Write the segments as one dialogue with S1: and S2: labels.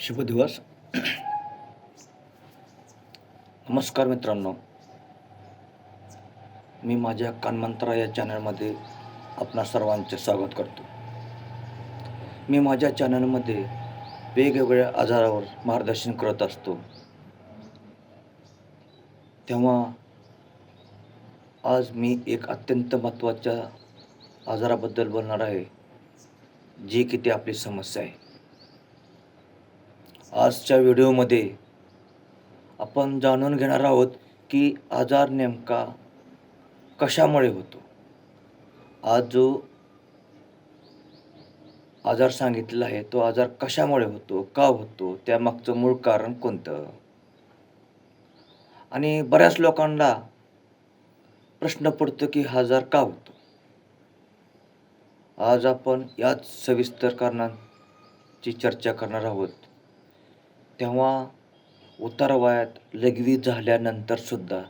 S1: शुभ दिवस. नमस्कार मित्रांनो, मी माझ्या कानमंत्रा या चॅनलमध्ये आपणा सर्वांचे स्वागत करतो. मी माझ्या चॅनलमध्ये वेगवेगळ्या आजारावर मार्गदर्शन करत असतो. तेव्हा आज मी एक अत्यंत महत्त्वाच्या आजाराबद्दल बोलणार आहे, जी की ती आपली समस्या आहे. आजच्या व्हिडिओमध्ये आपण जाणून घेणार आहोत की आजार नेमका कशामुळे होतो. आज जो आजार सांगितलेला आहे तो आजार कशामुळे होतो, का होतो, त्यामागचं मूळ कारण कोणतं? आणि बऱ्याच लोकांना प्रश्न पडतो की हा आजार का होतो? आज आपण याच सविस्तर कारणांची चर्चा करणार आहोत. तेव्हा उतार वयात लघवी झाल्यानंतर सुद्धा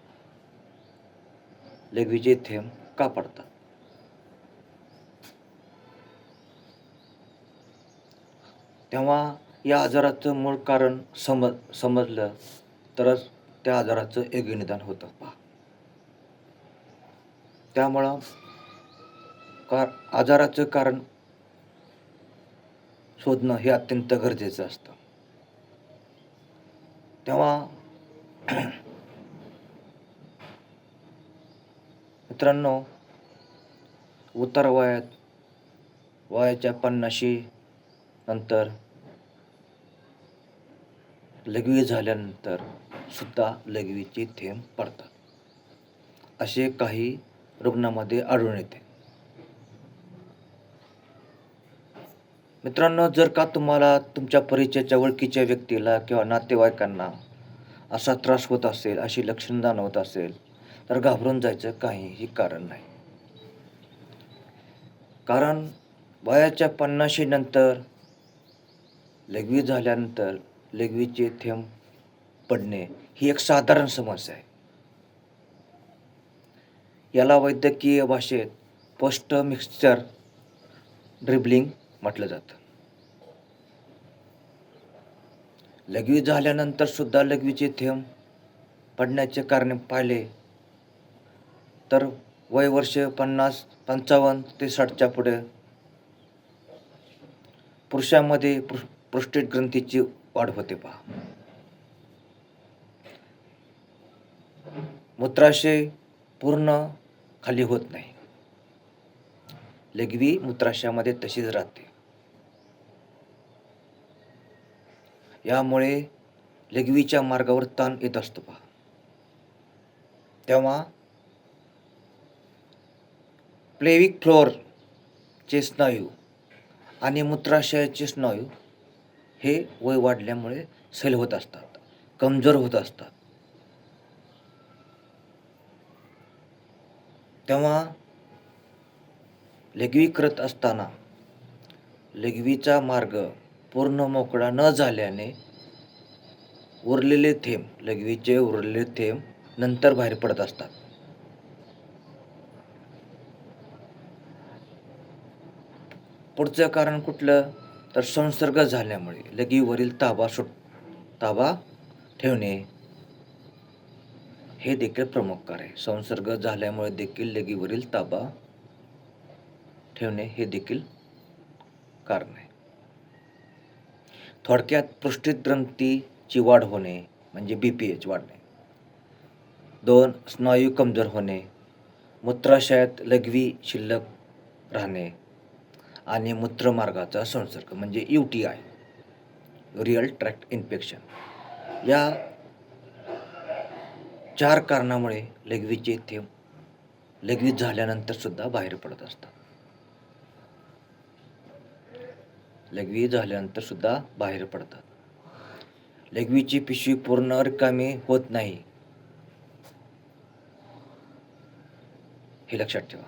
S1: लघवीचे थेंब का पडतात? तेव्हा या आजाराचं मूळ कारण समजलं तरच त्या आजाराचं योग्य निदान होतं पहा. त्यामुळं आजाराचं कारण शोधणं हे अत्यंत गरजेचं असतं. तेव्हा मित्रांनो, उतार वयाच्या 50शी नंतर लघवी झाल्यानंतर सुद्धा लघवीचे थेंब पडतात, असे काही रुग्णांमध्ये आढळून येते. मित्रांनो, जर का तुम्हाला तुमच्या परिचयाच्या ओळखीच्या व्यक्तीला किंवा नातेवाईकांना असा त्रास होत असेल, अशी लक्षणं जाणवत असेल, तर घाबरून जायचं काहीही कारण नाही. कारण वयाच्या 50शी नंतर लघवी झाल्यानंतर लघवीचे थेंब पडणे ही एक साधारण समस्या आहे. याला वैद्यकीय भाषेत पोस्ट मिक्सचर ड्रिबलिंग म्हटलं जातं. लघवी झाल्यानंतर सुद्धा लघवीचे थेंब पडण्याचे कारण पाहिले तर वय वर्ष 55 ते 60च्या पुढे पुरुषांमध्ये प्रोस्टेट ग्रंथीची वाढ होते पहा. मूत्राशय पूर्ण खाली होत नाही. लघवी मूत्राशयामध्ये तशीच राहते. यामुळे लघवीच्या मार्गावर ताण येत असतो पहा. तेव्हा पेल्विक फ्लोअरचे स्नायू आणि मूत्राशयाचे स्नायू हे वय वाढल्यामुळे सैल होत असतात, कमजोर होत असतात. तेव्हा लघवी करत असताना लघवीचा मार्ग पूर्ण मोकळा न झाल्याने लघवीचे उरलेले थेंब नंतर बाहेर पडत असतात. पुढचं कारण कुठलं तर संसर्ग झाल्यामुळे लघवीवरील ताबा ठेवणे हे देखील प्रमुख कारण आहे. संसर्ग झाल्यामुळे देखील लघवीवरील ताबा ठेवणे हे देखील कारण आहे. थोडक्यात प्रोस्टेट ग्रंथीची वाढ होणे म्हणजे BPH वाढणे. 2 स्नायू कमजोर होणे, मूत्राशयात लघवी शिल्लक राहणे आणि मूत्रमार्गाचा संसर्ग म्हणजे UTI युरिनरी ट्रॅक्ट इन्फेक्शन, या 4 कारणामुळे लघवीचे थेंब लघवी झाल्यानंतर सुद्धा बाहेर पडत असतात. लघवी झाल्यानंतर सुद्धा बाहेर पडतात. लघवीची पिशवी पूर्ण रिकामी होत नाही, हे लक्षात ठेवा.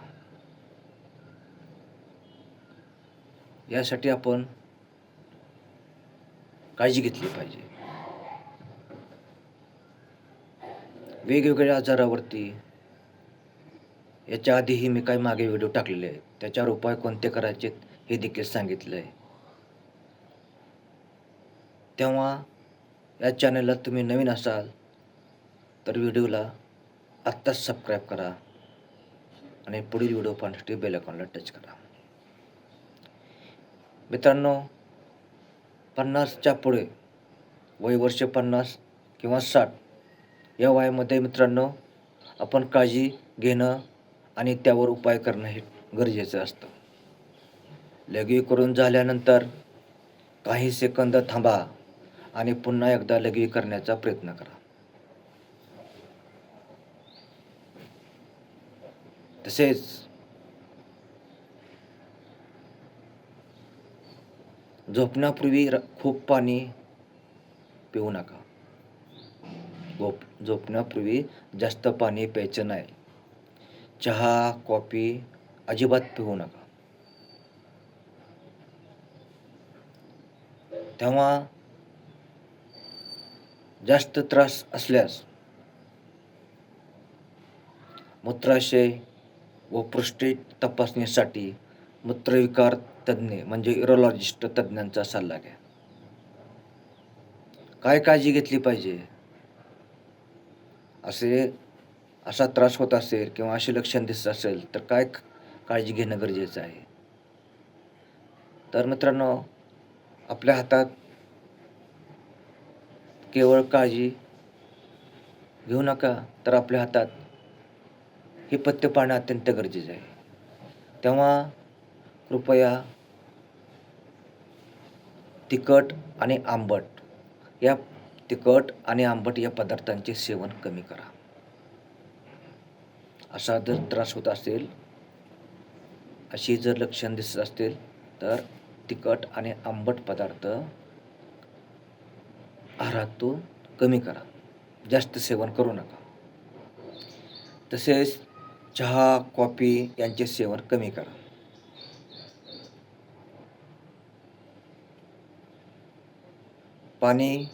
S1: यासाठी आपण काळजी घेतली पाहिजे. वेगवेगळ्या आजारावरती याच्या आधीही मी काही मागे व्हिडिओ टाकलेले आहेत. त्याच्यावर उपाय कोणते करायचे हे देखील सांगितलं आहे. तेव्हा या चॅनलला तुम्ही नवीन असाल तर व्हिडिओला आत्ताच सबस्क्राईब करा आणि पुढील व्हिडिओ पाहण्यासाठी बेल आयकॉनला टच करा. मित्रांनो, 50च्या पुढे वय वर्ष 50 किंवा 60 या वयामध्ये मित्रांनो आपण काळजी घेणं आणि त्यावर उपाय करणं हे गरजेचं असतं. लघवीकरण झाल्यानंतर काही सेकंद थांबा आणि पुन्हा एकदा लघवी करण्याचा प्रयत्न करा. तसेच झोपण्यापूर्वी खूप पाणी पिऊ नका. झोपण्यापूर्वी जास्त पाणी प्यायचं नाही. चहा, कॉफी अजिबात पिऊ नका. तेव्हा जास्त त्रास असल्यास मूत्राशय व प्रोस्टेट तपासणीसाठी मूत्रविकार तज्ज्ञ म्हणजे युरोलॉजिस्ट तज्ज्ञांचा सल्ला घ्या. काय काळजी घेतली पाहिजे? असा त्रास होत असेल किंवा असे लक्षण दिसत असेल तर काय काळजी घेणं गरजेचं आहे? तर मित्रांनो, आपल्या हातात केवळ काळजी घेऊ नका, तर आपल्या हातात हे पथ्य पाळणं अत्यंत गरजेचं आहे. तेव्हा कृपया तिखट आणि आंबट या पदार्थांचे सेवन कमी करा. असा जर त्रास होत असेल, अशी जर लक्षण दिसत असतील तर तिखट आणि आंबट पदार्थ आहारातून कमी करा. जास्त सेवन करू नका. तसेच चहा, कॉफी यांचे सेवन कमी करा. पाणी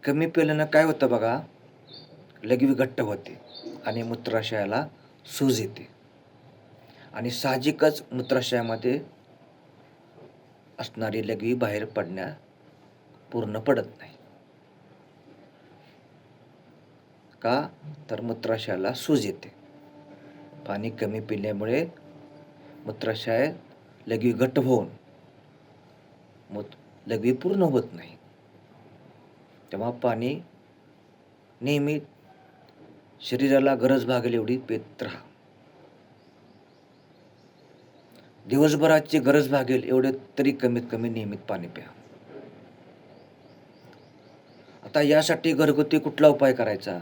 S1: कमी पिल्यानं काय होतं बघा, लघवी घट्ट होते आणि मूत्राशयाला सूज येते आणि साहजिकच मूत्राशयामध्ये असणारी लघवी बाहेर पूर्ण पडत नाही. का? तर मूत्राशयाला सूज येते. पाणी कमी पिल्यामुळे मूत्राशय लघवी घट्ट होऊन लघवी पूर्ण होत नाही. तेव्हा पाणी नेहमी शरीराला गरज भागेल एवढी पित राहा. दिवसभराची गरज भागेल एवढे तरी कमीत कमी नियमित पाणी प्या. आता यासाठी घरगुती कुठला उपाय करायचा?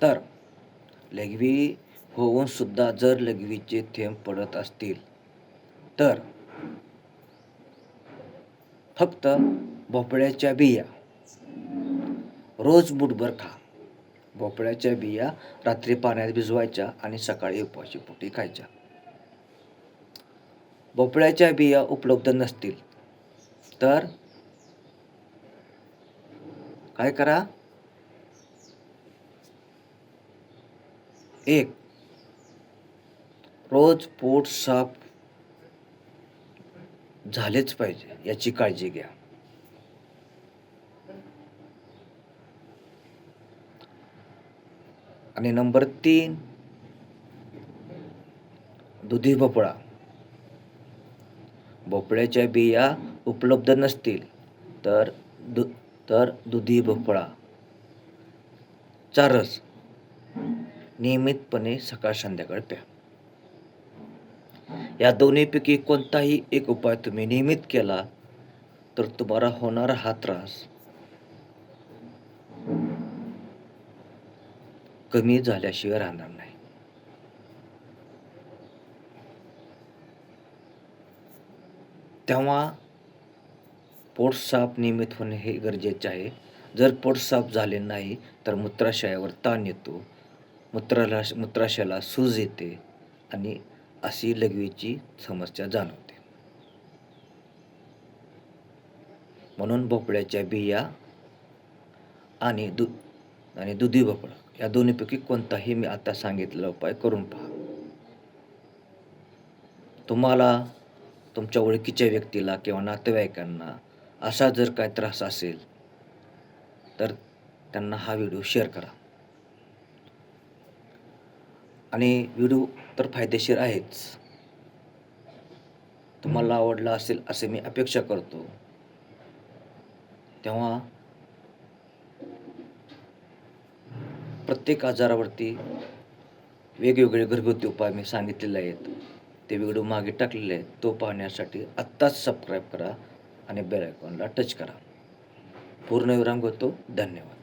S1: तर लघवी होऊन सुद्धा जर लघवीचे थेंब पडत असतील तर फक्त भोपळ्याच्या बिया रोज मुठभर खा. भोपळ्याच्या बिया रात्री पाण्यात भिजवायच्या आणि सकाळी उपवाशी पोटी खायच्या. भोपळ्याच्या बिया उपलब्ध नसतील तर काय करा? एक, रोज पोट साफ झालेच पाहिजे याची काळजी घ्या. आणि नंबर 3, दुधी भोपळा. भोपळ्याच्या बिया उपलब्ध नसतील तर दुधी भोपळा चा रस नियमितपणे सकाळ संध्याकाळ प्या. या दोन्हीपैकी कोणताही एक उपाय तुम्ही नियमित केला तर तुम्हाला होणारा हा त्रास कमी झाल्याशिवाय राहणार नाही. तेव्हा पोट साफ नियमित होणे हे गरजेचे आहे. जर पोट साफ झाले नाही तर मूत्राशयावर ताण येतो, मूत्राशयाला सूज येते आणि अशी लघवीची समस्या जाणवते. म्हणून भोपळ्याच्या बिया आणि दुधी भोपळा या दोन्हीपैकी कोणताही मी आता सांगितलेला उपाय करून पहा. तुमच्या ओळखीच्या व्यक्तीला किंवा नातेवाईकांना असा जर काय त्रास असेल तर त्यांना हा व्हिडिओ शेअर करा. आणि व्हिडिओ तर फायदेशीर आहेच. तुम्हाला आवडला असेल असे मी अपेक्षा करतो. तेव्हा प्रत्येक आजारावरती वेगवेगळे घरगुती उपाय मी सांगितलेले आहेत. ते व्हिडिओ मागे टाकलेले आहेत. तो पाहण्यासाठी आत्ताच सबस्क्राईब करा आणि बेल आयकॉनला टच करा. पूर्णविराम घेतो. धन्यवाद.